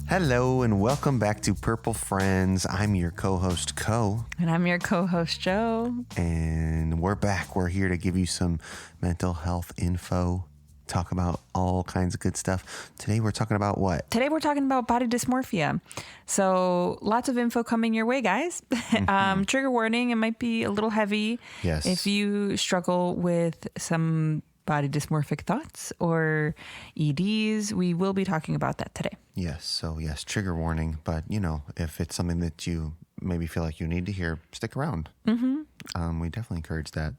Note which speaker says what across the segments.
Speaker 1: Hello and welcome back to Purple Friends. I'm your co-host, Co.
Speaker 2: And I'm your co-host, Joe.
Speaker 1: And we're back. We're here to give you some mental health info, talk about all kinds of good stuff. Today we're talking about what?
Speaker 2: Today we're talking about body dysmorphia. So lots of info coming your way, guys. Trigger warning, it might be a little heavy.
Speaker 1: Yes.
Speaker 2: If you struggle with some body dysmorphic thoughts or EDs, we will be talking about that today.
Speaker 1: Yes. So yes, trigger warning. But you know, if it's something that you maybe feel like you need to hear, stick around. We definitely encourage that.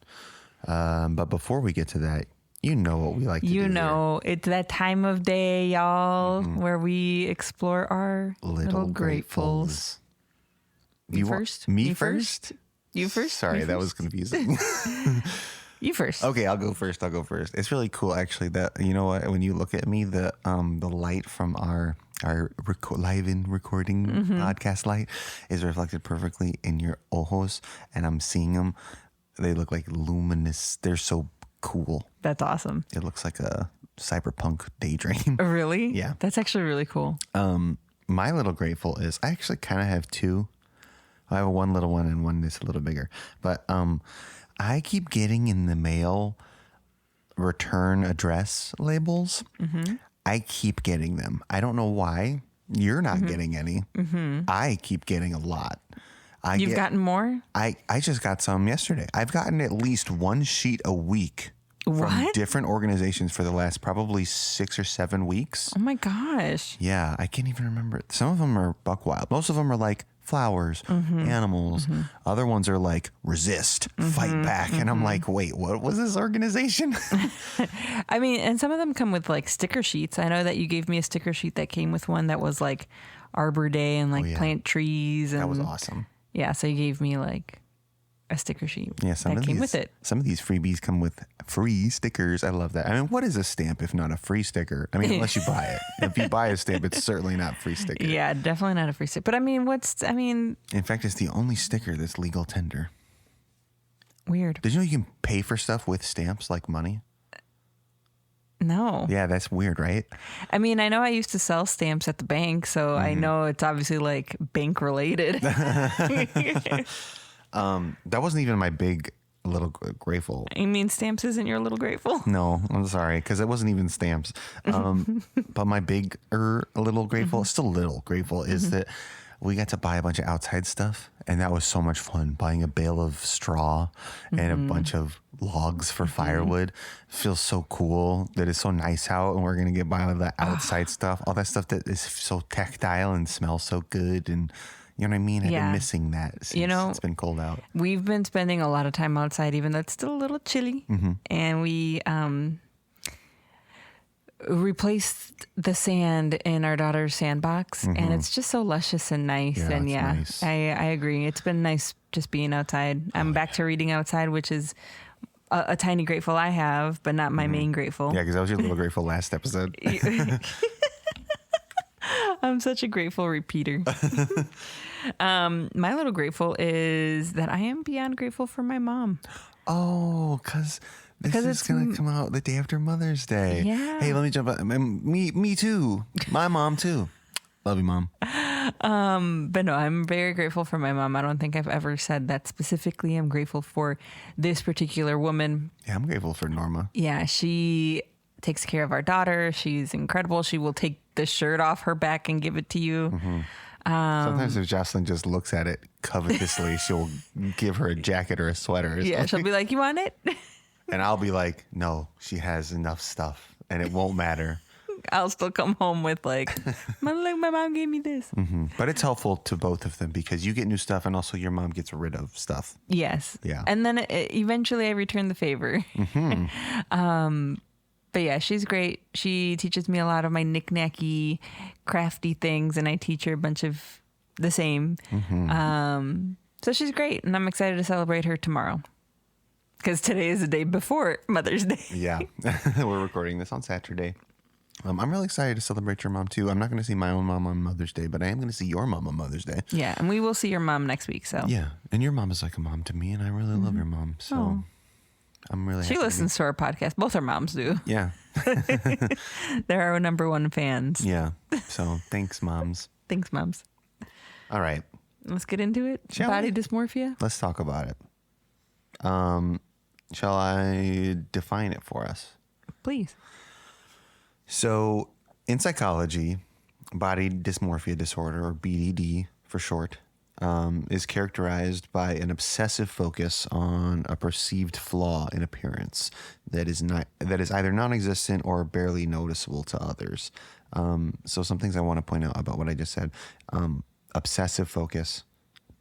Speaker 1: But before we get to that, you know what we like to do.
Speaker 2: You know,
Speaker 1: here.
Speaker 2: it's that time of day, y'all, where we explore our little gratefuls.
Speaker 1: You
Speaker 2: first?
Speaker 1: Me
Speaker 2: Me
Speaker 1: first?
Speaker 2: first? You first?
Speaker 1: Sorry,
Speaker 2: Me
Speaker 1: that
Speaker 2: first?
Speaker 1: was confusing.
Speaker 2: You first.
Speaker 1: Okay, I'll go first. It's really cool, actually. That you know what? When you look at me, the light from our live-in recording podcast light is reflected perfectly in your ojos, and I'm seeing them. They look like luminous. They're so cool.
Speaker 2: That's awesome.
Speaker 1: It looks like a cyberpunk daydream.
Speaker 2: Really?
Speaker 1: Yeah.
Speaker 2: That's actually really cool.
Speaker 1: My little grateful is I actually kind of have two. I have one little one and one that's a little bigger, but I keep getting in the mail return address labels. I keep getting them. I don't know why. You're not getting any. I keep getting a lot.
Speaker 2: You've gotten more?
Speaker 1: I just got some yesterday. I've gotten at least one sheet a week from
Speaker 2: What?
Speaker 1: different organizations for the last probably 6 or 7 weeks.
Speaker 2: Oh my gosh.
Speaker 1: Yeah, I can't even remember. Some of them are buck wild. Most of them are like flowers, animals. Other ones are like resist, fight back. And I'm like, wait, what was this organization?
Speaker 2: I mean, and some of them come with like sticker sheets. I know that you gave me a sticker sheet that came with one that was like Arbor Day and like plant trees. And
Speaker 1: That was awesome.
Speaker 2: Yeah, so you gave me like a sticker sheet
Speaker 1: Yeah,
Speaker 2: that came with it.
Speaker 1: Some of these freebies come with free stickers. I love that. I mean, what is a stamp if not a free sticker? I mean, unless you buy it. If you buy a stamp, it's certainly not a free sticker.
Speaker 2: Yeah, definitely not a free sticker. But I mean,
Speaker 1: In fact, it's the only sticker that's legal tender.
Speaker 2: Weird.
Speaker 1: Did you know you can pay for stuff with stamps like money?
Speaker 2: No.
Speaker 1: Yeah, that's weird, right?
Speaker 2: I mean, I know I used to sell stamps at the bank, so I know it's obviously like bank related.
Speaker 1: That wasn't even my big little grateful.
Speaker 2: You mean stamps isn't your little grateful?
Speaker 1: No, I'm sorry, because it wasn't even stamps. But my big little grateful, still little grateful, is that we got to buy a bunch of outside stuff, and that was so much fun. Buying a bale of straw and a bunch of logs for firewood feels so cool. That it's so nice out, and we're gonna get by with the outside stuff, all that stuff that is so tactile and smells so good, and you know what I mean. I've been missing that since it's been cold out.
Speaker 2: We've been spending a lot of time outside, even though it's still a little chilly, and we replaced the sand in our daughter's sandbox, and it's just so luscious and nice.
Speaker 1: Yeah,
Speaker 2: And
Speaker 1: it's
Speaker 2: yeah,
Speaker 1: nice.
Speaker 2: I agree. It's been nice just being outside. I'm back to reading outside, which is a tiny grateful I have, but not my main grateful.
Speaker 1: Yeah, because I was your little grateful last episode.
Speaker 2: I'm such a grateful repeater. My little grateful is that I am beyond grateful for my mom.
Speaker 1: Oh, because this is going to come out the day after Mother's Day.
Speaker 2: Yeah.
Speaker 1: Hey, let me jump out. Me too. My mom too. Love you, Mom.
Speaker 2: But no, I'm very grateful for my mom. I don't think I've ever said that specifically. I'm grateful for this particular woman.
Speaker 1: Yeah, I'm grateful for Norma.
Speaker 2: Yeah, she takes care of our daughter. She's incredible. She will take the shirt off her back and give it to you.
Speaker 1: Sometimes if Jocelyn just looks at it covetously, she'll give her a jacket or a sweater. Or
Speaker 2: Yeah,
Speaker 1: something.
Speaker 2: she'll be like, "You want it?"
Speaker 1: And I'll be like, no, she has enough stuff and it won't matter.
Speaker 2: I'll still come home with like, my mom gave me this.
Speaker 1: But it's helpful to both of them because you get new stuff and also your mom gets rid of stuff.
Speaker 2: Yes.
Speaker 1: Yeah.
Speaker 2: And then eventually I return the favor. But yeah, she's great. She teaches me a lot of my knick-knacky, crafty things, and I teach her a bunch of the same. So she's great, and I'm excited to celebrate her tomorrow. Because today is the day before Mother's Day.
Speaker 1: Yeah. We're recording this on Saturday. I'm really excited to celebrate your mom, too. I'm not going to see my own mom on Mother's Day, but I am going to see your mom on Mother's Day.
Speaker 2: Yeah, and we will see your mom next week. So
Speaker 1: Yeah, and your mom is like a mom to me, and I really love your mom. So I'm really
Speaker 2: She
Speaker 1: happy
Speaker 2: listens to our podcast. Both our moms do.
Speaker 1: Yeah.
Speaker 2: They're our number one fans.
Speaker 1: Yeah. So thanks, moms.
Speaker 2: Thanks, moms.
Speaker 1: All right.
Speaker 2: Let's get into it.
Speaker 1: Shall
Speaker 2: Body
Speaker 1: we?
Speaker 2: dysmorphia.
Speaker 1: Let's talk about it. Shall I define it for us?
Speaker 2: Please.
Speaker 1: So in psychology, body dysmorphia disorder, or BDD for short, is characterized by an obsessive focus on a perceived flaw in appearance that is either non-existent or barely noticeable to others. So some things I want to point out about what I just said: obsessive focus,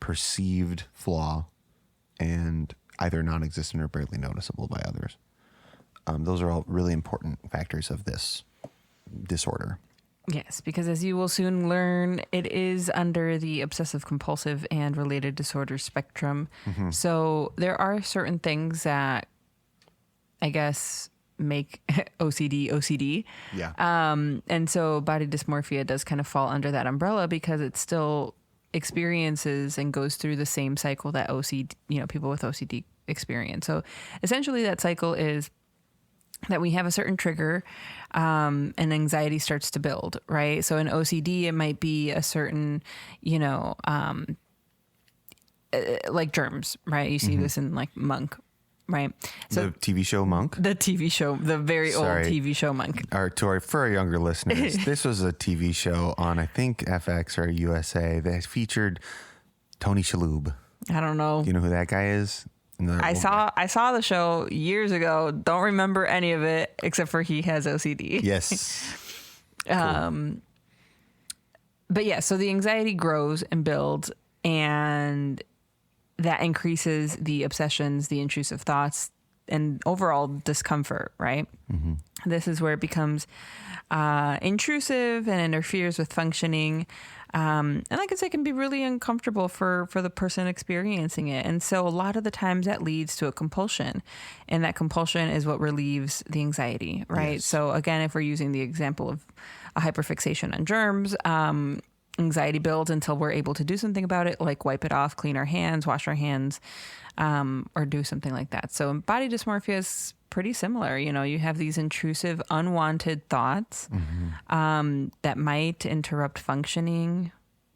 Speaker 1: perceived flaw, and either non-existent or barely noticeable by others. Those are all really important factors of this disorder.
Speaker 2: Yes, because as you will soon learn, it is under the obsessive compulsive and related disorder spectrum. Mm-hmm. So there are certain things that I guess make OCD.
Speaker 1: Yeah.
Speaker 2: And so body dysmorphia does kind of fall under that umbrella because it still experiences and goes through the same cycle that OCD, people with OCD experience. So essentially that cycle is that we have a certain trigger, and anxiety starts to build, right? So in OCD, it might be a certain, like germs, right? You see this in like Monk, right? So
Speaker 1: the TV show Monk?
Speaker 2: The TV show, the very old TV show Monk.
Speaker 1: For our younger listeners, this was a TV show on, I think, FX or USA that featured Tony Shalhoub.
Speaker 2: I don't know.
Speaker 1: Do you know who that guy is?
Speaker 2: I saw the show years ago. Don't remember any of it except for he has OCD.
Speaker 1: Yes.
Speaker 2: Cool. But yeah, so the anxiety grows and builds, and that increases the obsessions, the intrusive thoughts, and overall discomfort, right? Mm-hmm. This is where it becomes intrusive and interferes with functioning. And like I said, it can be really uncomfortable for the person experiencing it. And so a lot of the times that leads to a compulsion, and that compulsion is what relieves the anxiety, right? Yes. So again, if we're using the example of a hyperfixation on germs, anxiety builds until we're able to do something about it, like wipe it off, clean our hands, wash our hands, or do something like that. So body dysmorphia is pretty similar. You have these intrusive, unwanted thoughts that might interrupt functioning.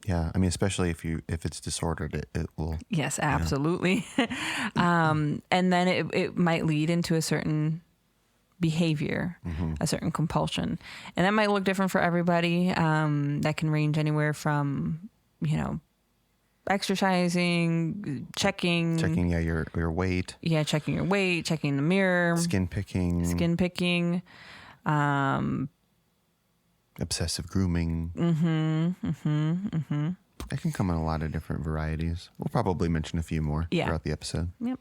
Speaker 1: Yeah, I mean, especially if it's disordered, it will.
Speaker 2: Yes, absolutely. And then it might lead into a certain behavior, a certain compulsion, and that might look different for everybody. That can range anywhere from, exercising, checking
Speaker 1: your weight.
Speaker 2: Yeah, checking your weight, checking the mirror.
Speaker 1: Skin picking. Obsessive grooming. That can come in a lot of different varieties. We'll probably mention a few more throughout the episode.
Speaker 2: Yep.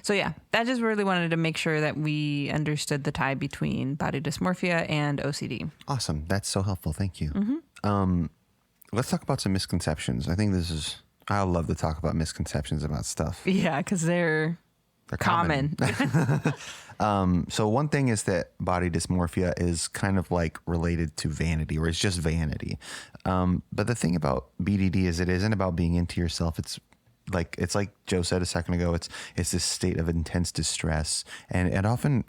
Speaker 2: So yeah, that just really wanted to make sure that we understood the tie between body dysmorphia and OCD.
Speaker 1: Awesome. That's so helpful. Thank you. Let's talk about some misconceptions. I love to talk about misconceptions about stuff.
Speaker 2: Yeah, because they're common.
Speaker 1: So one thing is that body dysmorphia is kind of like related to vanity, or it's just vanity. But the thing about BDD is it isn't about being into yourself. It's like Joe said a second ago, it's this state of intense distress, and it often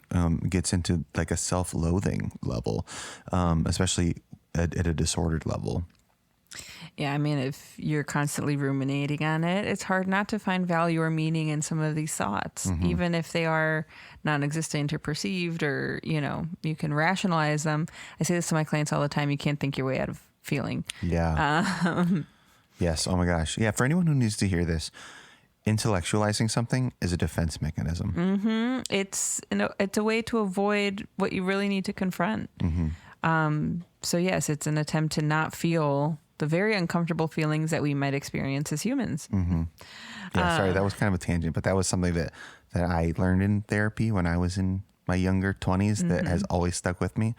Speaker 1: gets into like a self-loathing level, especially at a disordered level.
Speaker 2: Yeah, I mean, if you're constantly ruminating on it, it's hard not to find value or meaning in some of these thoughts, even if they are non-existent or perceived, or, you can rationalize them. I say this to my clients all the time. You can't think your way out of feeling.
Speaker 1: Yeah. Yes. Oh my gosh. Yeah. For anyone who needs to hear this, intellectualizing something is a defense mechanism.
Speaker 2: It's a way to avoid what you really need to confront. So yes, it's an attempt to not feel the very uncomfortable feelings that we might experience as humans.
Speaker 1: Yeah. Sorry, that was kind of a tangent, but that was something that I learned in therapy when I was in my younger 20s that has always stuck with me.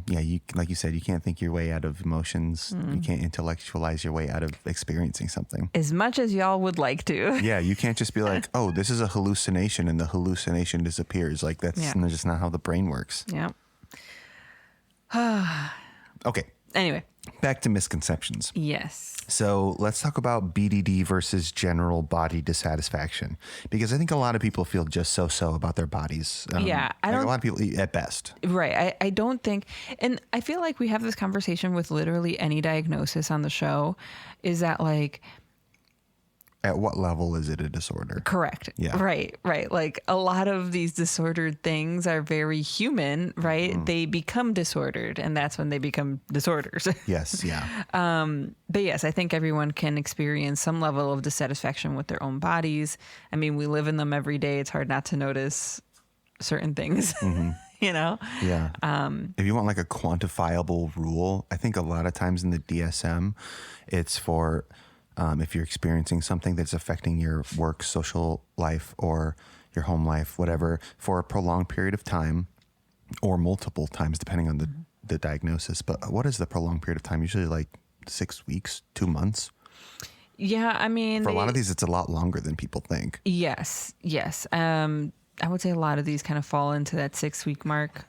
Speaker 1: You, like you said, you can't think your way out of emotions. You can't intellectualize your way out of experiencing something.
Speaker 2: As much as y'all would like to.
Speaker 1: Yeah, you can't just be like, oh, this is a hallucination, and the hallucination disappears. Like, that's just not how the brain works.
Speaker 2: Yeah.
Speaker 1: Okay,
Speaker 2: Anyway.
Speaker 1: Back to misconceptions.
Speaker 2: Yes.
Speaker 1: So let's talk about BDD versus general body dissatisfaction, because I think a lot of people feel just so about their bodies.
Speaker 2: Yeah,
Speaker 1: a lot of people at best.
Speaker 2: Right. I don't think, and I feel like we have this conversation with literally any diagnosis on the show, is that like,
Speaker 1: At what level is it a disorder?
Speaker 2: correct.
Speaker 1: Yeah.
Speaker 2: Right. Like a lot of these disordered things are very human, right? They become disordered, and that's when they become disorders.
Speaker 1: Yes. Yeah.
Speaker 2: But yes, I think everyone can experience some level of dissatisfaction with their own bodies. I mean, we live in them every day. It's hard not to notice certain things, you know?
Speaker 1: Yeah. If you want like a quantifiable rule, I think a lot of times in the DSM, it's for if you're experiencing something that's affecting your work, social life, or your home life, whatever, for a prolonged period of time or multiple times, depending on the diagnosis. But what is the prolonged period of time? Usually like 6 weeks, 2 months.
Speaker 2: Yeah, I mean,
Speaker 1: For a lot of these, it's a lot longer than people think.
Speaker 2: Yes. I would say a lot of these kind of fall into that 6-week mark.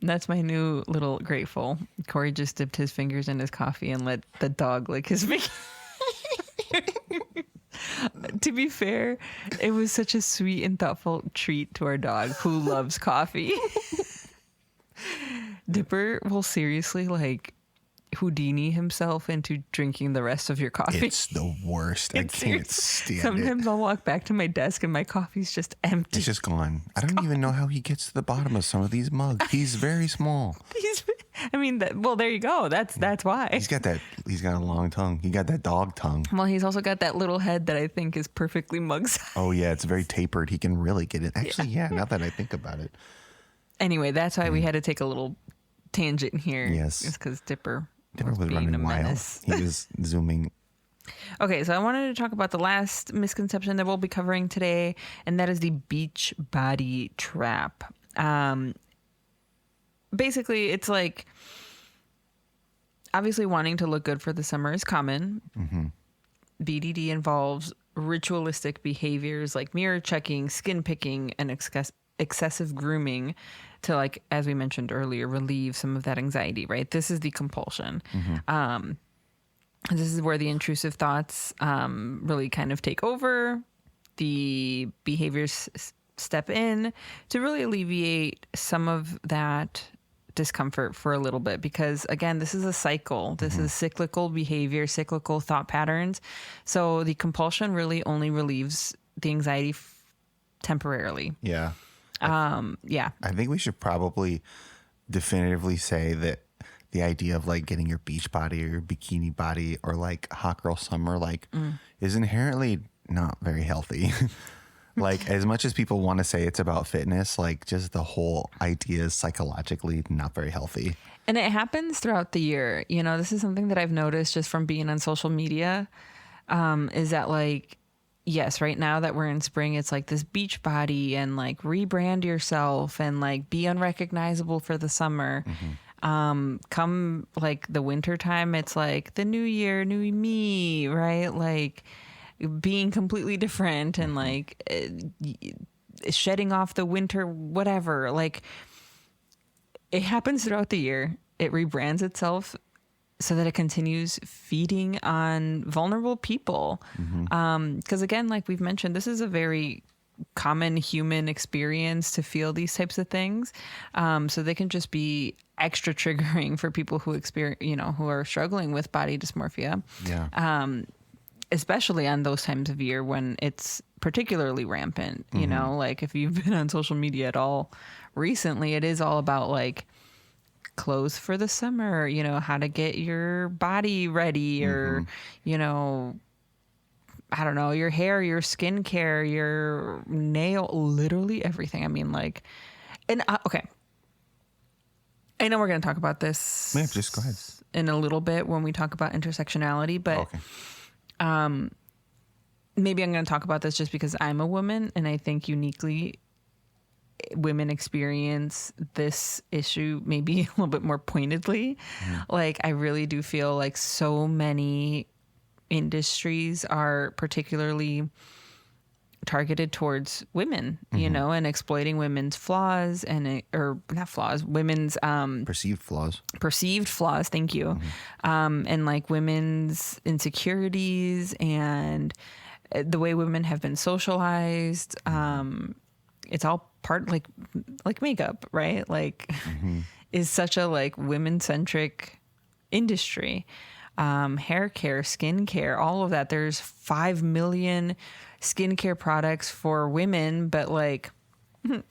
Speaker 2: That's my new little grateful. Corey just dipped his fingers in his coffee and let the dog lick his finger. To be fair, it was such a sweet and thoughtful treat to our dog who loves coffee. Dipper will seriously like Houdini himself into drinking the rest of your coffee.
Speaker 1: It's the worst. I can't stand
Speaker 2: Sometimes
Speaker 1: it.
Speaker 2: I'll walk back to my desk and my coffee's just empty.
Speaker 1: It's just gone. I don't even know how he gets to the bottom of some of these mugs. He's very small.
Speaker 2: There you go. That's why.
Speaker 1: He's got a long tongue. He got that dog tongue.
Speaker 2: Well, he's also got that little head that I think is perfectly mug size.
Speaker 1: Oh yeah, it's very tapered. He can really get it. Actually, yeah, now that I think about it.
Speaker 2: Anyway, that's why we had to take a little tangent here.
Speaker 1: Yes.
Speaker 2: It's because Dipper
Speaker 1: was
Speaker 2: being
Speaker 1: running
Speaker 2: a
Speaker 1: wild.
Speaker 2: menace.
Speaker 1: He was zooming.
Speaker 2: Okay, so I wanted to talk about the last misconception that we'll be covering today, and that is the beach body trap. Basically, it's like, obviously wanting to look good for the summer is common. BDD involves ritualistic behaviors like mirror checking, skin picking, and excessive grooming to, like, as we mentioned earlier, relieve some of that anxiety, right? This is the compulsion. This is where the intrusive thoughts really kind of take over. The behaviors step in to really alleviate some of that discomfort for a little bit, because again, this is a cycle. This is cyclical behavior, cyclical thought patterns. So the compulsion really only relieves the anxiety temporarily.
Speaker 1: Yeah.
Speaker 2: Yeah.
Speaker 1: I think we should probably definitively say that the idea of like getting your beach body or your bikini body or like hot girl summer is inherently not very healthy. Like, as much as people want to say it's about fitness, like, just the whole idea is psychologically not very healthy.
Speaker 2: And it happens throughout the year. You know, this is something that I've noticed just from being on social media, is that, like, yes, right now that we're in spring, it's like this beach body and like rebrand yourself and like be unrecognizable for the summer. Come like the winter time, it's like the new year, new me, right? Like, being completely different and like shedding off the winter, whatever. Like, it happens throughout the year. It rebrands itself so that it continues feeding on vulnerable people. Because again, like we've mentioned, this is a very common human experience to feel these types of things. So they can just be extra triggering for people who who are struggling with body dysmorphia.
Speaker 1: Yeah.
Speaker 2: Especially on those times of year when it's particularly rampant, you know, like if you've been on social media at all recently, it is all about like clothes for the summer, you know, how to get your body ready or, you know, I don't know, your hair, your skincare, your nail, literally everything. I mean, like, and okay. I know we're going to talk about this
Speaker 1: Yeah, just go ahead.
Speaker 2: in a little bit when we talk about intersectionality, but
Speaker 1: Okay.
Speaker 2: maybe I'm going to talk about this just because I'm a woman, and I think uniquely women experience this issue maybe a little bit more pointedly. Like, I really do feel like so many industries are particularly targeted towards women, you know, and exploiting women's flaws or not flaws, women's
Speaker 1: Perceived flaws.
Speaker 2: Perceived flaws. Thank you. And like women's insecurities and the way women have been socialized. It's all part like makeup, right? Like is such a like women centric industry. Hair care, skin care, all of that. There's 5 million skincare products for women, but like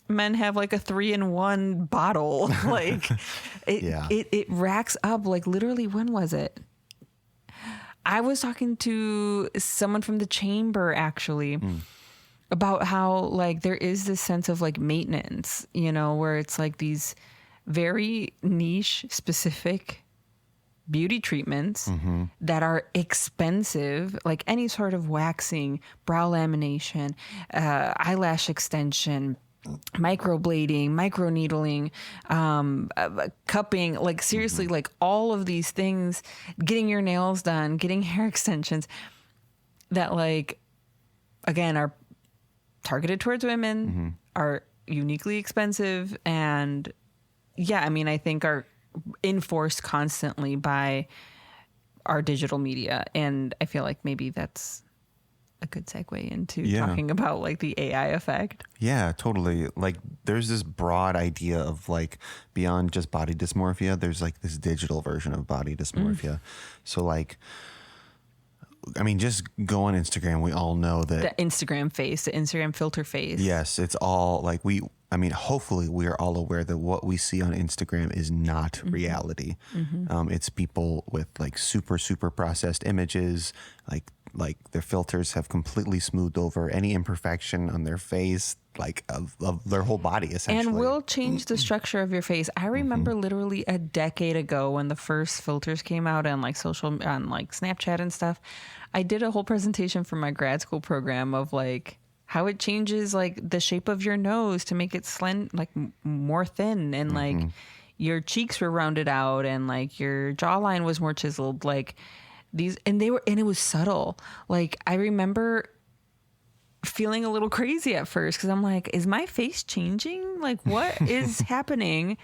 Speaker 2: men have like a 3-in-1 bottle. Like it racks up. Like literally, when was it? I was talking to someone from the chamber actually about how like there is this sense of like maintenance, you know, where it's like these very niche specific beauty treatments that are expensive, like any sort of waxing, brow lamination, eyelash extension, microblading, microneedling, cupping, like seriously, like all of these things, getting your nails done, getting hair extensions that like, again, are targeted towards women, are uniquely expensive. And yeah, I mean, I think are enforced constantly by our digital media. And I feel like maybe that's a good segue into talking about like the AI effect.
Speaker 1: Yeah, totally. Like there's this broad idea of like beyond just body dysmorphia, there's like this digital version of body dysmorphia. So like, I mean, just go on Instagram. We all know that
Speaker 2: the Instagram face, the Instagram filter face.
Speaker 1: Yes, it's all like hopefully we are all aware that what we see on Instagram is not reality. It's people with like super, super processed images, like their filters have completely smoothed over any imperfection on their face, like of their whole body essentially.
Speaker 2: And will change the structure of your face. I remember literally a decade ago when the first filters came out on like on like Snapchat and stuff, I did a whole presentation for my grad school program of like how it changes like the shape of your nose to make it like more thin, and like your cheeks were rounded out and like your jawline was more chiseled, like these, and it was subtle. Like I remember feeling a little crazy at first because I'm like, is my face changing? Like what is happening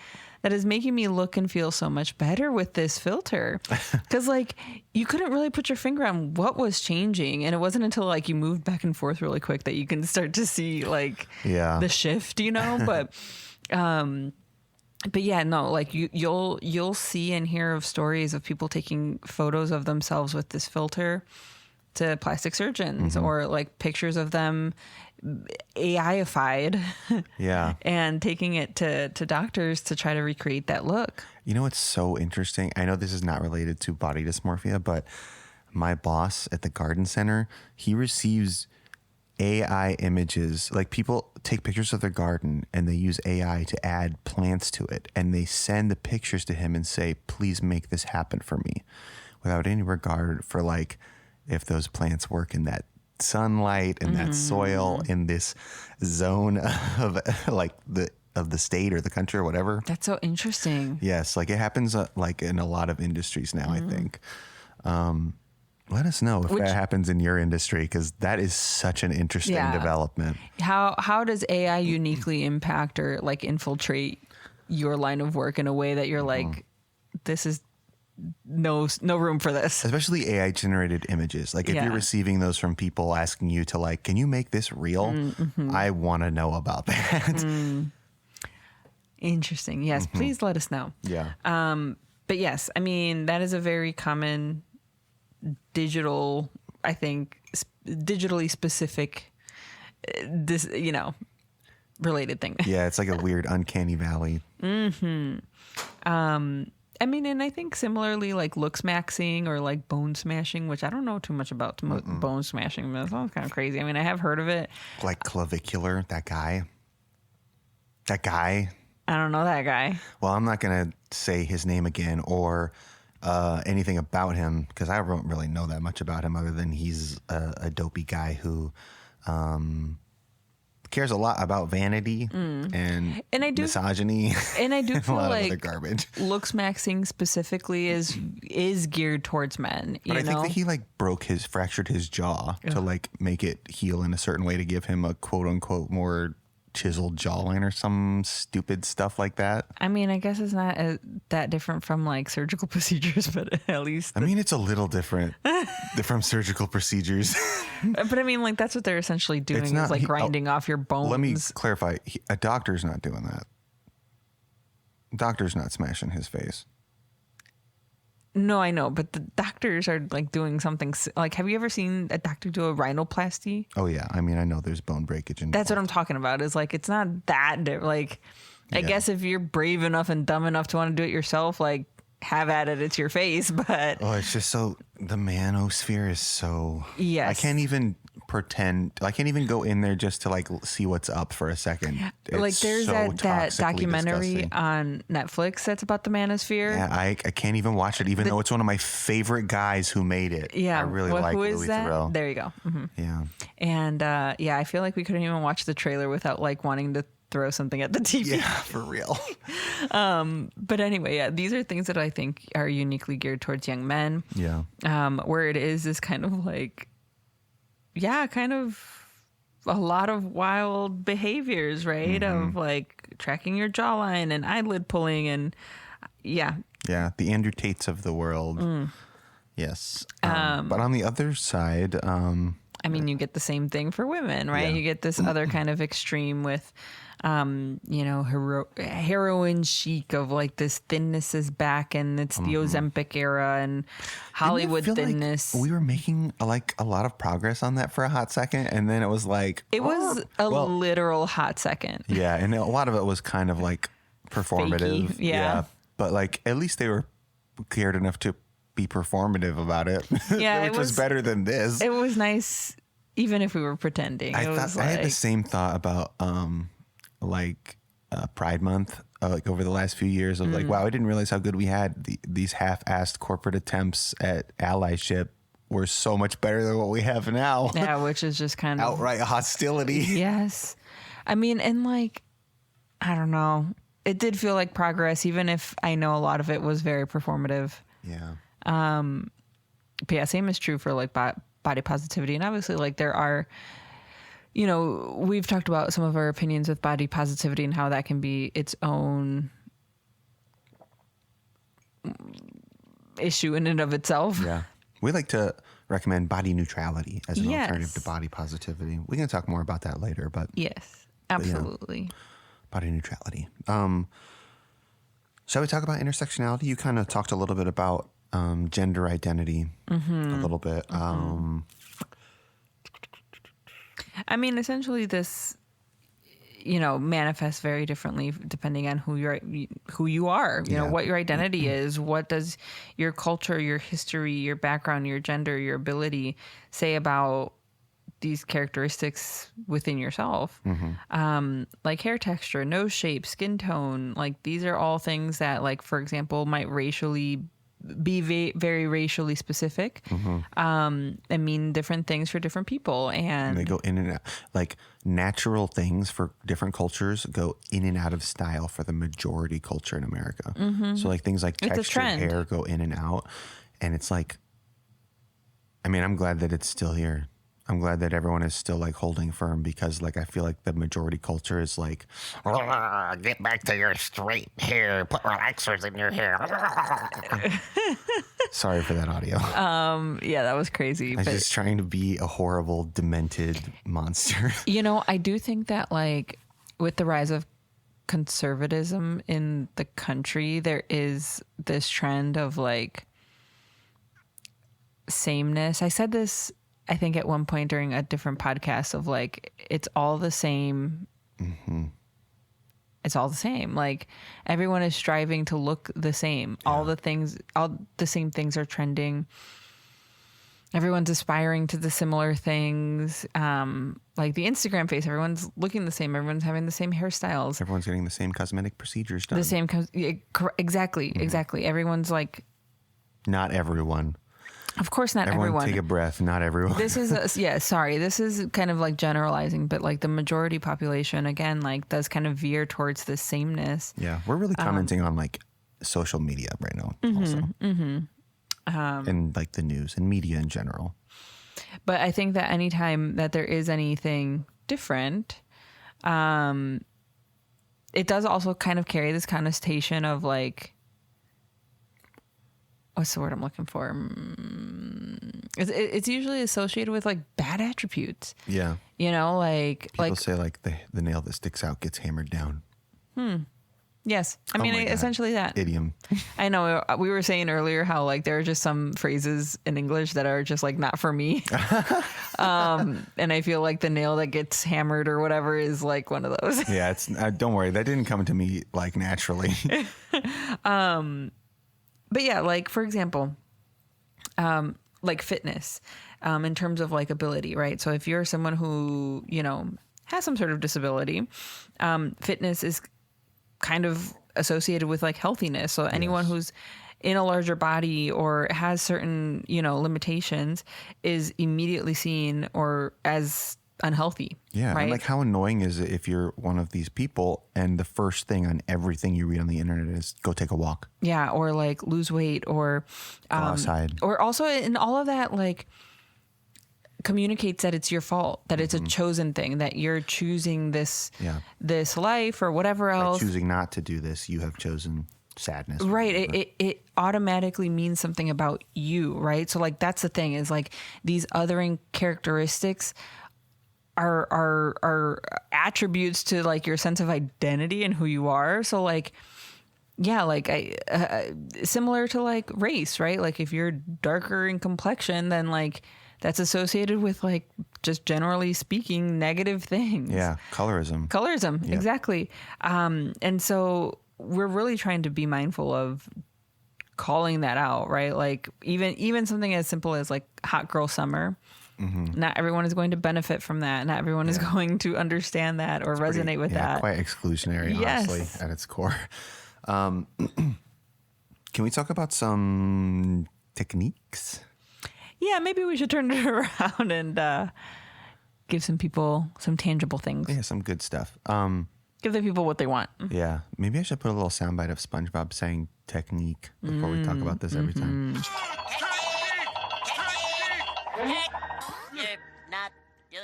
Speaker 2: that is making me look and feel so much better with this filter? Because like you couldn't really put your finger on what was changing, and it wasn't until like you moved back and forth really quick that you can start to see like the shift, you know. But yeah, no, like you'll see and hear of stories of people taking photos of themselves with this filter to plastic surgeons, or like pictures of them AI-ified and taking it to doctors to try to recreate that look.
Speaker 1: You know what's so interesting? I know this is not related to body dysmorphia, but my boss at the garden center, he receives AI images. Like people take pictures of their garden and they use AI to add plants to it, and they send the pictures to him and say, please make this happen for me, without any regard for like if those plants work in that sunlight and that soil in this zone of like the state or the country or whatever.
Speaker 2: That's so interesting.
Speaker 1: Yes, like it happens like in a lot of industries now, I think. Let us know if that happens in your industry, because that is such an interesting development.
Speaker 2: How does AI uniquely impact or like infiltrate your line of work in a way that you're like, this is no room for this?
Speaker 1: Especially AI generated images. Like if you're receiving those from people asking you to like, can you make this real? I want to know about that.
Speaker 2: Interesting. Yes, please let us know.
Speaker 1: Yeah.
Speaker 2: But yes, I mean, that is a very common digital, I think, digitally specific, this, you know, related thing.
Speaker 1: Yeah, it's like a weird uncanny valley.
Speaker 2: I mean, and I think similarly, like Looksmaxxing or like bone smashing, which I don't know too much about bone smashing, but that sounds kind of crazy. I mean, I have heard of it.
Speaker 1: Like clavicular, that guy.
Speaker 2: I don't know that guy.
Speaker 1: Well, I'm not going to say his name again or anything about him, because I don't really know that much about him other than he's a dopey guy who kind cares a lot about vanity and misogyny.
Speaker 2: And I do
Speaker 1: and
Speaker 2: feel
Speaker 1: a lot of
Speaker 2: like
Speaker 1: other garbage.
Speaker 2: Looksmaxxing specifically is geared towards men.
Speaker 1: But I think
Speaker 2: know?
Speaker 1: that he like fractured his jaw to like make it heal in a certain way to give him a quote unquote more chiseled jawline or some stupid stuff like that.
Speaker 2: I mean, I guess it's not that different from like surgical procedures, but at least.
Speaker 1: I mean, it's a little different from surgical procedures.
Speaker 2: But I mean, like that's what they're essentially doing is like grinding off your bones.
Speaker 1: Let me clarify. A doctor's not doing that. Doctor's not smashing his face.
Speaker 2: No, I know, but the doctors are like doing something like, have you ever seen a doctor do a rhinoplasty?
Speaker 1: Oh yeah. I mean, I know there's bone breakage involved.
Speaker 2: That's what I'm talking about is like, it's not that like, I guess if you're brave enough and dumb enough to want to do it yourself, like have at it. It's your face, but.
Speaker 1: Oh, it's just so, the manosphere is so.
Speaker 2: Yes.
Speaker 1: I can't even pretend. I can't even go in there just to like see what's up for a second. It's
Speaker 2: like there's
Speaker 1: so
Speaker 2: that documentary
Speaker 1: disgusting.
Speaker 2: on Netflix that's about the manosphere.
Speaker 1: Yeah, I can't even watch it, even though it's one of my favorite guys who made it.
Speaker 2: Yeah,
Speaker 1: I really like
Speaker 2: who is
Speaker 1: Louis
Speaker 2: that?
Speaker 1: Theroux.
Speaker 2: There you go. Mm-hmm.
Speaker 1: Yeah,
Speaker 2: and yeah, I feel like we couldn't even watch the trailer without like wanting to throw something at the TV.
Speaker 1: yeah, for real.
Speaker 2: But anyway, yeah, these are things that I think are uniquely geared towards young men.
Speaker 1: Yeah,
Speaker 2: where it is kind of like, yeah, kind of a lot of wild behaviors, right?
Speaker 1: Mm-hmm.
Speaker 2: Of like tracking your jawline and eyelid pulling and yeah.
Speaker 1: Yeah, the Andrew Tates of the world. Yes. But on the other side,
Speaker 2: I mean, you get the same thing for women, right?
Speaker 1: Yeah.
Speaker 2: You get this other kind of extreme with, you know, heroin chic of like this thinness is back and it's the Ozempic era and Hollywood
Speaker 1: Didn't it feel
Speaker 2: thinness.
Speaker 1: like we were making like a lot of progress on that for a hot second, and then it was like
Speaker 2: It was a literal hot second.
Speaker 1: Yeah, and a lot of it was kind of like performative.
Speaker 2: Fakey, yeah.
Speaker 1: But like at least they were cared enough to be performative about it.
Speaker 2: Yeah,
Speaker 1: which was better than this.
Speaker 2: It was nice, even if we were pretending.
Speaker 1: I had the same thought about Pride Month, like over the last few years of like, wow, I didn't realize how good we had these half-assed corporate attempts at allyship were so much better than what we have now.
Speaker 2: Yeah, which is just kind of
Speaker 1: outright hostility.
Speaker 2: Yes. I mean, and like, I don't know. It did feel like progress, even if I know a lot of it was very performative.
Speaker 1: Yeah.
Speaker 2: But yeah, same is true for like body positivity. And obviously, like there are, you know, we've talked about some of our opinions with body positivity and how that can be its own issue in and of itself.
Speaker 1: Yeah. We like to recommend body neutrality as an alternative to body positivity. We can talk more about that later, but
Speaker 2: yes, absolutely.
Speaker 1: Body neutrality. Shall we talk about intersectionality? You kind of talked a little bit about gender identity a little bit.
Speaker 2: I mean, essentially this, you know, manifests very differently depending on who you are, you know, what your identity is, what does your culture, your history, your background, your gender, your ability say about these characteristics within yourself. Like hair texture, nose shape, skin tone, like these are all things that, like, for example, might be very racially specific and mean different things for different people, and
Speaker 1: they go in and out. Like natural things for different cultures go in and out of style for the majority culture in America. So like things like textured hair go in and out, and it's like, I mean, I'm glad that it's still here. I'm glad that everyone is still like holding firm, because like I feel like the majority culture is like,
Speaker 3: get back to your straight hair, put relaxers in your hair.
Speaker 1: sorry for that audio.
Speaker 2: yeah, that was crazy.
Speaker 1: I was just trying to be a horrible, demented monster.
Speaker 2: You know, I do think that like with the rise of conservatism in the country, there is this trend of like sameness. I said this, I think, at one point during a different podcast of like, it's all the same. It's all the same. Like everyone is striving to look the same. Yeah. All the same things are trending. Everyone's aspiring to the similar things. Like the Instagram face, everyone's looking the same. Everyone's having the same hairstyles.
Speaker 1: Everyone's getting the same cosmetic procedures done.
Speaker 2: The same, exactly. Everyone's like,
Speaker 1: not everyone.
Speaker 2: Of course, not everyone.
Speaker 1: Take a breath. Not everyone.
Speaker 2: This is this is kind of like generalizing, but like the majority population again, like does kind of veer towards the sameness.
Speaker 1: Yeah, we're really commenting on like social media right now, also, and like the news and media in general.
Speaker 2: But I think that anytime that there is anything different, it does also kind of carry this connotation of like, what's the word I'm looking for? It's usually associated with like bad attributes.
Speaker 1: Yeah.
Speaker 2: You know, like
Speaker 1: People say like the nail that sticks out gets hammered down.
Speaker 2: Yes. I mean,
Speaker 1: my God.
Speaker 2: essentially that.
Speaker 1: Idiom.
Speaker 2: I know we were saying earlier how like there are just some phrases in English that are just like not for me. And I feel like the nail that gets hammered or whatever is like one of those.
Speaker 1: Yeah, it's don't worry, that didn't come to me like naturally.
Speaker 2: But yeah, like for example, like fitness, in terms of like ability, right? So if you're someone who, you know, has some sort of disability, fitness is kind of associated with like healthiness. So anyone who's in a larger body or has certain, you know, limitations is immediately seen or as unhealthy.
Speaker 1: Yeah.
Speaker 2: Right.
Speaker 1: And like how annoying is it if you're one of these people and the first thing on everything you read on the internet is go take a walk.
Speaker 2: Yeah. Or like lose weight or
Speaker 1: Go outside.
Speaker 2: or also in all of that, like communicates that it's your fault, that it's a chosen thing, that you're choosing this life or whatever
Speaker 1: By
Speaker 2: else.
Speaker 1: choosing not to do this, you have chosen sadness.
Speaker 2: Right. It automatically means something about you, right? So like that's the thing is like these othering characteristics are attributes to like your sense of identity and who you are. So like, yeah, like similar to like race, right? Like if you're darker in complexion, then like that's associated with like just generally speaking negative things.
Speaker 1: Yeah. Colorism. Yep.
Speaker 2: Exactly. And so we're really trying to be mindful of calling that out, right? Like even something as simple as like hot girl summer. Not everyone is going to benefit from that. Not everyone is going to understand that or resonate with that.
Speaker 1: Quite exclusionary,
Speaker 2: Yes.
Speaker 1: honestly, at its core. Can we talk about some techniques?
Speaker 2: Yeah, maybe we should turn it around and give some people some tangible things.
Speaker 1: Yeah, some good stuff.
Speaker 2: Give the people what they want.
Speaker 1: Yeah, maybe I should put a little soundbite of SpongeBob saying technique before we talk about this every time.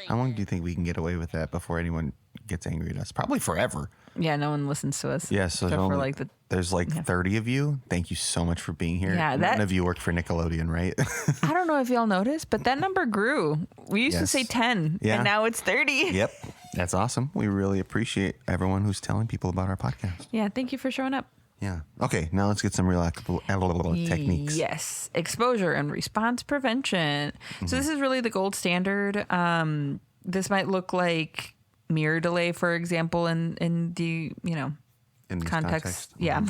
Speaker 1: How long do you think we can get away with that before anyone gets angry at us? Probably forever.
Speaker 2: Yeah, no one listens to us.
Speaker 1: Yeah, so
Speaker 2: except for like
Speaker 1: there's like 30 of you. Thank you so much for being here.
Speaker 2: Yeah,
Speaker 1: None of you work for Nickelodeon, right?
Speaker 2: I don't know if y'all noticed, but that number grew. We used to say 10,
Speaker 1: Yeah.
Speaker 2: and now it's 30.
Speaker 1: Yep, that's awesome. We really appreciate everyone who's telling people about our podcast.
Speaker 2: Yeah, thank you for showing up.
Speaker 1: Yeah. Okay, now let's get some real techniques.
Speaker 2: Yes, exposure and response prevention. So this is really the gold standard. This might look like mirror delay, for example, in the
Speaker 1: In this context.
Speaker 2: Yeah,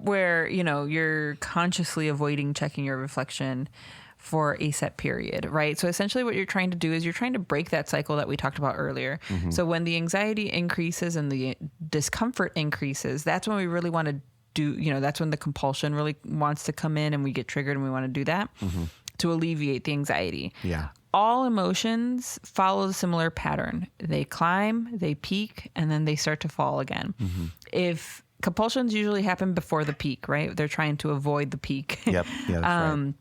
Speaker 2: where you're consciously avoiding checking your reflection for a set period, right? So essentially what you're trying to do is you're trying to break that cycle that we talked about earlier. So when the anxiety increases and the discomfort increases, that's when we really want to do, that's when the compulsion really wants to come in and we get triggered and we want to do that to alleviate the anxiety.
Speaker 1: Yeah.
Speaker 2: All emotions follow a similar pattern. They climb, they peak, and then they start to fall again. If compulsions usually happen before the peak, right? They're trying to avoid the peak.
Speaker 1: Yep. Yeah, that's right.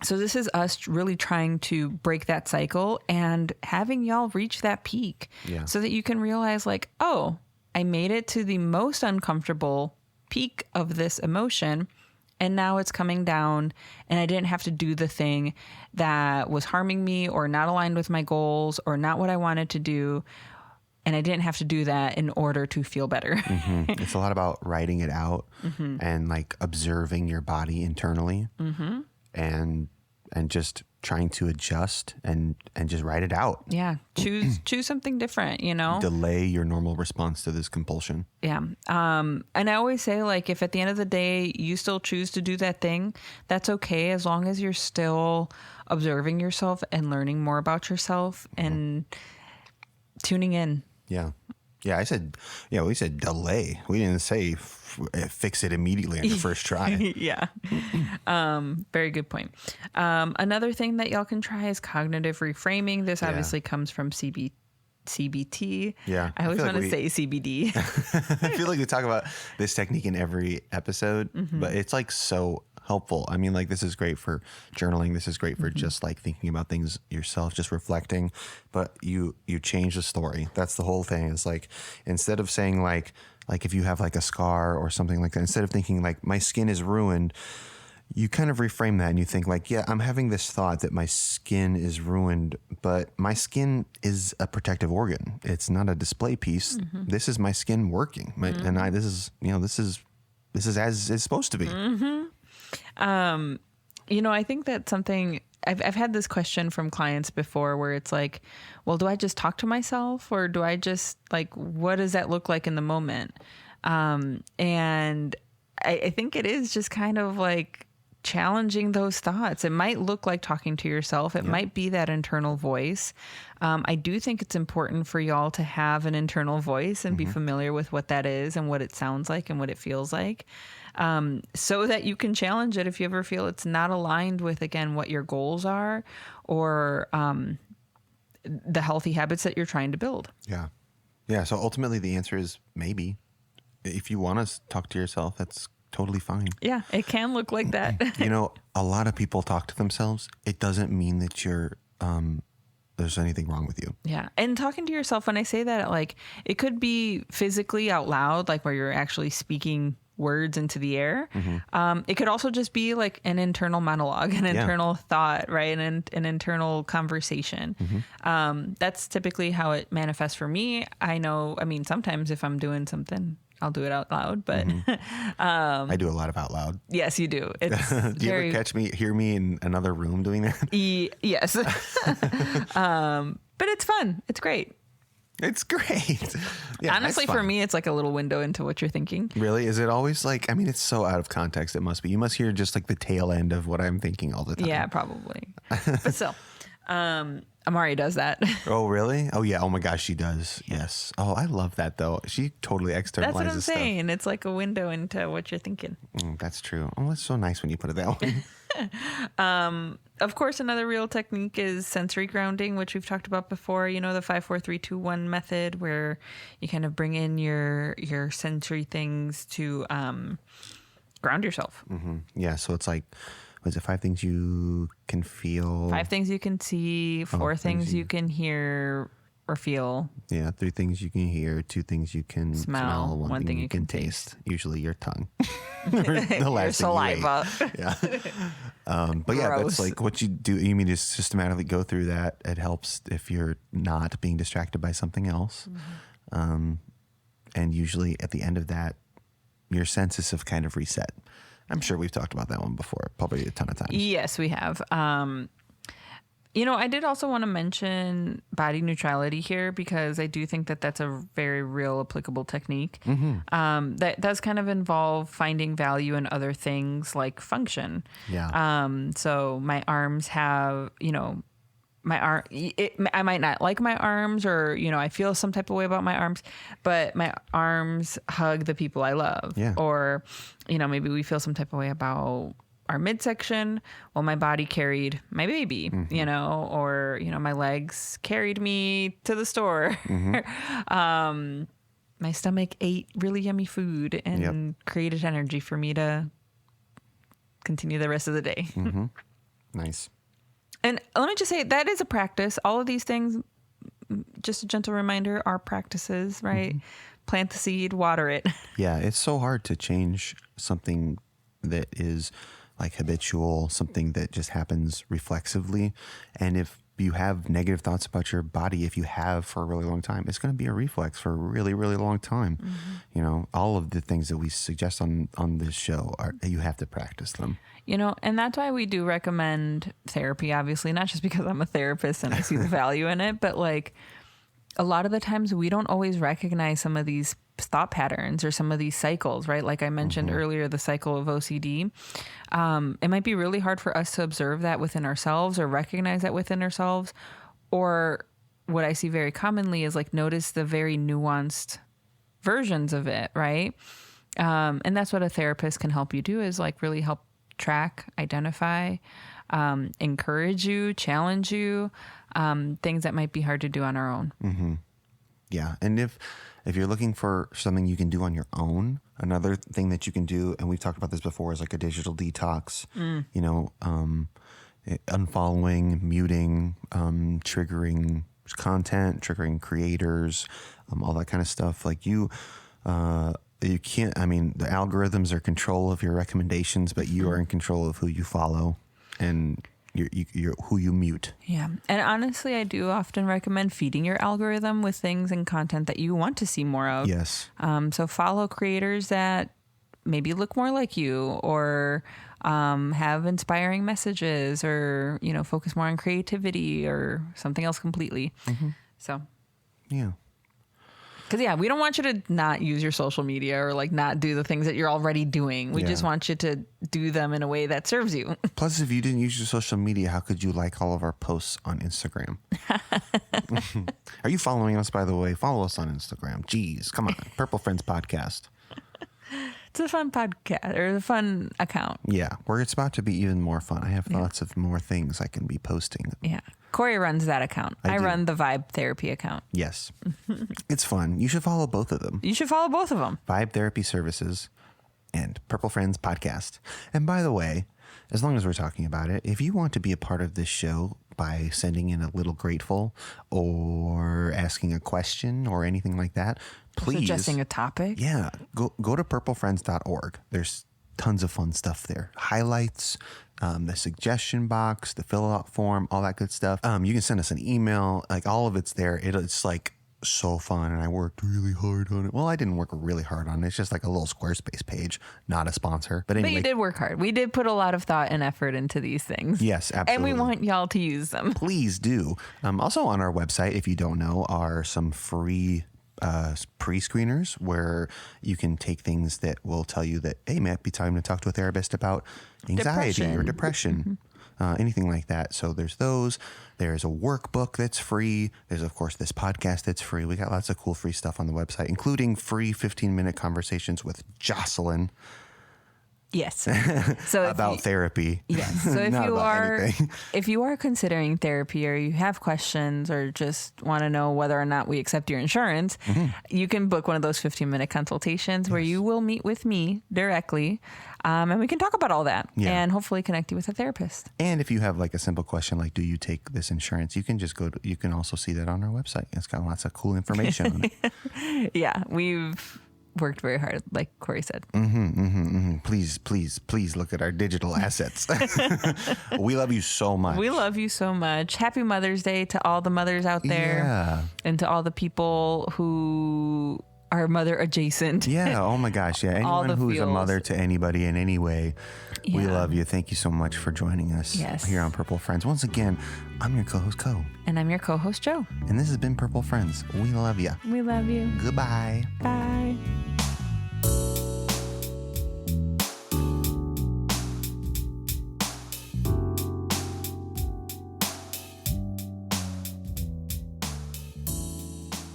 Speaker 2: So this is us really trying to break that cycle and having y'all reach that peak so that you can realize like, oh, I made it to the most uncomfortable peak of this emotion and now it's coming down and I didn't have to do the thing that was harming me or not aligned with my goals or not what I wanted to do. And I didn't have to do that in order to feel better.
Speaker 1: It's a lot about writing it out and like observing your body internally and just trying to adjust and just write it out.
Speaker 2: Yeah. Choose something different,
Speaker 1: Delay your normal response to this compulsion.
Speaker 2: Yeah. And I always say, like, if at the end of the day you still choose to do that thing, that's okay as long as you're still observing yourself and learning more about yourself and tuning in.
Speaker 1: Yeah. Yeah, we said delay. We didn't say fix it immediately on your first try.
Speaker 2: Yeah. Very good point. Another thing that y'all can try is cognitive reframing. This obviously comes from CBT.
Speaker 1: Yeah.
Speaker 2: I always want to say CBD.
Speaker 1: I feel like we talk about this technique in every episode, but it's like so helpful. I mean, like this is great for journaling. This is great for just like thinking about things yourself, just reflecting. But you change the story. That's the whole thing. It's like instead of saying like if you have like a scar or something like that, instead of thinking like my skin is ruined, you kind of reframe that and you think like, yeah, I'm having this thought that my skin is ruined, but my skin is a protective organ. It's not a display piece. This is my skin working. This is as it's supposed to be.
Speaker 2: I think that's something I've had this question from clients before where it's like, well, do I just talk to myself or do I just like, what does that look like in the moment? And I think it is just kind of like challenging those thoughts. It might look like talking to yourself. It might be that internal voice. I do think it's important for y'all to have an internal voice and be familiar with what that is and what it sounds like and what it feels like. So that you can challenge it if you ever feel it's not aligned with, again, what your goals are or the healthy habits that you're trying to build.
Speaker 1: Yeah. Yeah. So ultimately the answer is maybe. If you want to talk to yourself, that's totally fine.
Speaker 2: Yeah, it can look like that.
Speaker 1: A lot of people talk to themselves. It doesn't mean that you're there's anything wrong with you.
Speaker 2: Yeah. And talking to yourself, when I say that, like it could be physically out loud, like where you're actually speaking words into the air. It could also just be like an internal monologue, an internal thought, right? An internal conversation. That's typically how it manifests for me. Sometimes if I'm doing something, I'll do it out loud, but
Speaker 1: I do a lot of out loud.
Speaker 2: Yes, you do. It's
Speaker 1: do you ever hear me in another room doing that?
Speaker 2: Yes. But it's fun. It's great.
Speaker 1: It's great. Yeah,
Speaker 2: honestly, for me, it's like a little window into what you're thinking.
Speaker 1: Really? Is it always like, it's so out of context. It must be. You must hear just like the tail end of what I'm thinking all the time.
Speaker 2: Yeah, probably. But still, Amari does that.
Speaker 1: Oh, really? Oh, yeah. Oh my gosh, she does. Yes. Oh, I love that though. She totally externalizes stuff.
Speaker 2: That's what I'm saying. It's like a window into what you're thinking.
Speaker 1: That's true. Oh, that's so nice when you put it that way.
Speaker 2: Of course, another real technique is sensory grounding, which we've talked about before. The 5, 4, 3, 2, 1 method, where you kind of bring in your sensory things to ground yourself.
Speaker 1: Yeah. So it's like, was it 5 things you can feel?
Speaker 2: 5 things you can see, 4 things you can hear or feel.
Speaker 1: Yeah, 3 things you can hear, 2 things you can smell, 1 thing you can taste. Usually your tongue. The last
Speaker 2: your saliva.
Speaker 1: Yeah. But yeah, that's like what you do. You mean just systematically go through that. It helps if you're not being distracted by something else. And usually at the end of that, your senses have kind of reset. I'm sure we've talked about that one before, probably a ton of times.
Speaker 2: Yes, we have. I did also want to mention body neutrality here because I do think that that's a very real applicable technique. That does kind of involve finding value in other things like function.
Speaker 1: Yeah.
Speaker 2: So my arms have, I might not like my arms or, I feel some type of way about my arms, but my arms hug the people I love.
Speaker 1: Yeah.
Speaker 2: Or, maybe we feel some type of way about our midsection. Well, my body carried my baby, or, my legs carried me to the store. My stomach ate really yummy food and created energy for me to continue the rest of the day.
Speaker 1: Nice.
Speaker 2: And let me just say, that is a practice. All of these things, just a gentle reminder, are practices, right? Plant the seed, water it.
Speaker 1: Yeah, it's so hard to change something that is like habitual, something that just happens reflexively. And if you have negative thoughts about your body, if you have for a really long time, it's going to be a reflex for a really, really long time. All of the things that we suggest on this show you have to practice them.
Speaker 2: And that's why we do recommend therapy, obviously, not just because I'm a therapist and I see the value in it, but like a lot of the times we don't always recognize some of these thought patterns or some of these cycles, right? Like I mentioned earlier, the cycle of OCD. It might be really hard for us to observe that within ourselves or recognize that within ourselves, or what I see very commonly is like notice the very nuanced versions of it, right? And that's what a therapist can help you do, is like really help track, identify, encourage you, challenge you, things that might be hard to do on our own.
Speaker 1: Mm-hmm. Yeah. And if you're looking for something you can do on your own, another thing that you can do, and we've talked about this before, is like a digital detox, you know, unfollowing, muting, triggering content, triggering creators, all that kind of stuff. Like you can't, I mean, the algorithms are in control of your recommendations, but you are in control of who you follow and you're who you mute.
Speaker 2: Yeah. And honestly, I do often recommend feeding your algorithm with things and content that you want to see more of.
Speaker 1: Yes.
Speaker 2: So follow creators that maybe look more like you, or have inspiring messages, or, you know, focus more on creativity or something else completely. So,
Speaker 1: yeah.
Speaker 2: Because, yeah, we don't want you to not use your social media or like not do the things that you're already doing. We just want you to do them in a way that serves you.
Speaker 1: Plus, if you didn't use your social media, how could you like all of our posts on Instagram? Are you following us, by the way? Follow us on Instagram. Jeez, come on. Purple Friends Podcast.
Speaker 2: It's a fun podcast, or a fun account.
Speaker 1: Yeah, where it's about to be even more fun. I have thoughts of more things I can be posting.
Speaker 2: Yeah. Corey runs that account. I
Speaker 1: do.
Speaker 2: run the Vibe Therapy account.
Speaker 1: Yes. It's fun. You should follow both of them.
Speaker 2: You should follow both of them.
Speaker 1: Vibe Therapy Services and Purple Friends Podcast. And by the way, as long as we're talking about it, if you want to be a part of this show by sending in a little grateful or asking a question or anything like that, please.
Speaker 2: Suggesting a topic.
Speaker 1: Yeah. Go to purplefriends.org. There's tons of fun stuff there. Highlights, the suggestion box, the fill out form, all that good stuff. You can send us an email. Like, all of it's there. It's like so fun, and I worked really hard on it. Well, I didn't work really hard on it. It's just like a little Squarespace page, not a sponsor. But anyway.
Speaker 2: But you did work hard. We did put a lot of thought and effort into these things.
Speaker 1: Yes, absolutely.
Speaker 2: And we want y'all to use them.
Speaker 1: Please do. Also on our website, if you don't know, are some free pre-screeners where you can take things that will tell you that, hey, might be time to talk to a therapist about anxiety or depression, anything like that. So there's those. There's a workbook that's free. There's, of course, this podcast that's free. We got lots of cool free stuff on the website, including free 15-minute conversations with Jocelyn.
Speaker 2: Yes. So
Speaker 1: about therapy.
Speaker 2: Yes. So if you are considering therapy, or you have questions, or just want to know whether or not we accept your insurance, you can book one of those 15-minute consultations where you will meet with me directly, and we can talk about all that and hopefully connect you with a therapist.
Speaker 1: And if you have like a simple question like, do you take this insurance? You can just you can also see that on our website. It's got lots of cool information on it.
Speaker 2: Yeah. We've worked very hard, like Corey said.
Speaker 1: Please look at our digital assets. We love you so much.
Speaker 2: We love you so much. Happy Mother's Day to all the mothers out there.
Speaker 1: Yeah.
Speaker 2: And to all the people who are mother adjacent.
Speaker 1: Yeah. Oh my gosh. Yeah. Anyone who's a mother to anybody in any way, we love you. Thank you so much for joining us here on Purple Friends. Once again, I'm your co-host, Co.
Speaker 2: And I'm your co-host, Joe.
Speaker 1: And this has been Purple Friends. We love you.
Speaker 2: We love you.
Speaker 1: Goodbye.
Speaker 2: Bye.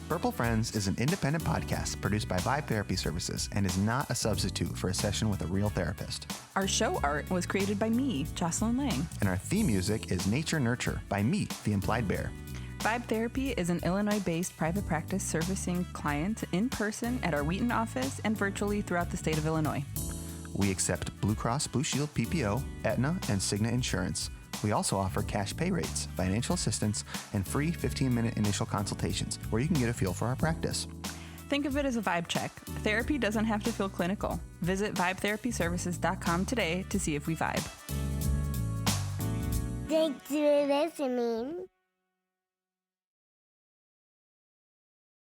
Speaker 1: Purple Friends is an independent podcast produced by Vibe Therapy Services and is not a substitute for a session with a real therapist.
Speaker 2: Our show art was created by me, Jocelyn Lang.
Speaker 1: And our theme music is Nature Nurture by me, The Implied Bear.
Speaker 2: Vibe Therapy is an Illinois-based private practice servicing clients in person at our Wheaton office and virtually throughout the state of Illinois.
Speaker 1: We accept Blue Cross Blue Shield PPO, Aetna, and Cigna insurance. We also offer cash pay rates, financial assistance, and free 15-minute initial consultations where you can get a feel for our practice.
Speaker 2: Think of it as a vibe check. Therapy doesn't have to feel clinical. Visit vibetherapyservices.com today to see if we vibe.
Speaker 4: Thanks for listening.